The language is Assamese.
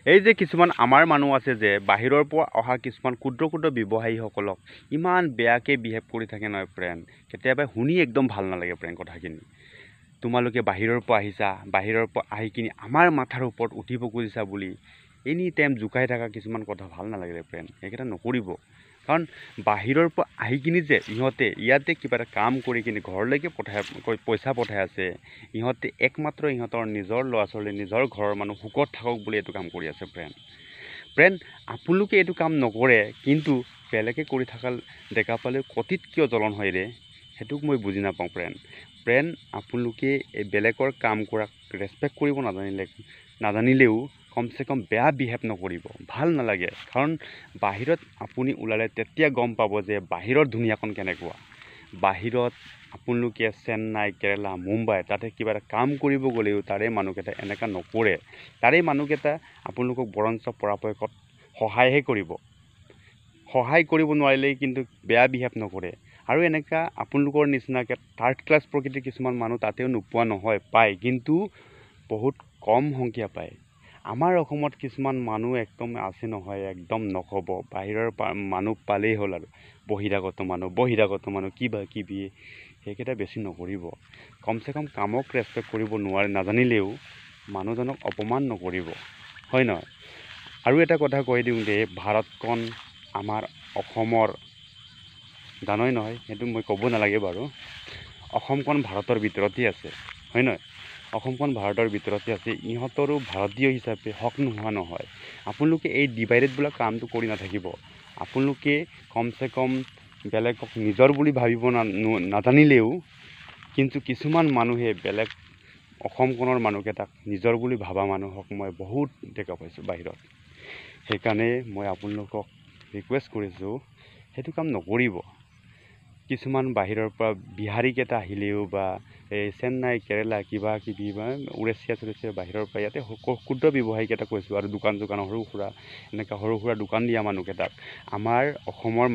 এই যে কিছুমান আমাৰ মানুহ আছে যে বাহিৰৰ পৰা অহা কিছুমান ক্ষুদ্ৰ ক্ষুদ্ৰ ব্যৱসায়ীসকলক ইমান বেয়াকৈ বিহেভ কৰি থাকে নহয় ফ্ৰেণ্ড, কেতিয়াবা শুনি একদম ভাল নালাগে ফ্ৰেণ্ড কথাখিনি। তোমালোকে বাহিৰৰ পৰা আহিছা, বাহিৰৰ পৰা আহি কিনি আমাৰ মাথাৰ ওপৰত উঠিব খুজিছা বুলি এনি টাইম জোকাই থকা কিছুমান কথা ভাল নালাগে ফ্ৰেণ্ড, সেইকেইটা নকৰিব। কাৰণ বাহিৰৰ পৰা আহি কিনি যে ইহঁতে ইয়াতে কিবা এটা কাম কৰি কিনি ঘৰলৈকে পইচা পঠাই আছে, ইহঁতে একমাত্ৰ ইহঁতৰ নিজৰ ল'ৰা ছোৱালী নিজৰ ঘৰৰ মানুহ সুখত থাকক বুলি এইটো কাম কৰি আছে ফ্ৰেণ্ড আপোনালোকে এইটো কাম নকৰে, কিন্তু বেলেগে কৰি থকা দেখা পালে কটিত কিয় জ্বলন হয় ৰে, সেইটোক মই বুজি নাপাওঁ ফ্ৰেণ্ড আপোনালোকে এই বেলেগৰ কাম কৰাক ৰেচপেক্ট কৰিব নাজানিলেও কমচে কম বেয়া বিহেভ নকৰিব, ভাল নালাগে। কাৰণ বাহিৰত আপুনি ওলালে তেতিয়া গম পাব যে বাহিৰৰ দুনিয়াখন কেনেকুৱা। বাহিৰত আপোনালোকে চেন্নাই, কেৰেলা, মুম্বাই তাতে কিবা এটা কাম কৰিব গ'লেও তাৰে মানুহকেইটা এনেকুৱা নকৰে। তাৰে মানুহকেইটা আপোনালোকক বৰঞ্চ পৰাপক্ষত সহায়হে কৰিব, সহায় কৰিব নোৱাৰিলেই কিন্তু বেয়া বিহেভ নকৰে। আৰু এনেকুৱা আপোনালোকৰ নিচিনাকৈ থাৰ্ড ক্লাছ প্ৰকৃতিৰ কিছুমান মানুহ তাতেও নোপোৱা নহয়, পায়, কিন্তু বহুত কম সংখ্যা পায়। আমাৰ অসমত কিছুমান মানুহ একদম আছে নহয়, একদম নক'ব, বাহিৰৰ মানুহ পালেই হ'ল আৰু বহিৰাগত মানুহ কিবা কিবি, সেইকেইটা বেছি নকৰিব। কমচে কম কামক ৰেচপেক্ট কৰিব নাজানিলেও মানুহজনক অপমান নকৰিব, হয় নহয়। আৰু এটা কথা কৈ দিওঁ যে ভাৰতখন আমাৰ অসমৰ জানই নহয়, সেইটো মই ক'ব নালাগে বাৰু। অসমখন ভাৰতৰ ভিতৰতেই আছে, হয় নহয়। অসমখন ভাৰতৰ ভিতৰতে আছে, ইহঁতৰো ভাৰতীয় হিচাপে হক নোহোৱা নহয়। আপোনালোকে এই ডিভাইডেড বোলা কামটো কৰি নাথাকিব। আপোনালোকে কমচে কম বেলেগক নিজৰ বুলি ভাবিব নাজানিলেও কিন্তু কিছুমান মানুহে বেলেগ অসমখনৰ মানুহকেইটাক নিজৰ বুলি ভাবা মানুহক মই বহুত দেখা পাইছোঁ বাহিৰত। সেইকাৰণে মই আপোনালোকক ৰিকুৱেষ্ট কৰিছোঁ সেইটো কাম নকৰিব। কিছুমান বাহিৰৰ পৰা বিহাৰীকেইটা আহিলেও বা এই চেন্নাই, কেৰেলা কিবা কিবি বা উৰিষ্যা বাহিৰৰ পৰা ইয়াতে ক্ষুদ্ৰ ব্যৱসায়ীকেইটা কৈছোঁ, আৰু দোকান সৰু সুৰা এনেকুৱা সৰু সুৰা দোকান দিয়া মানুহকেইটাক আমাৰ অসমৰ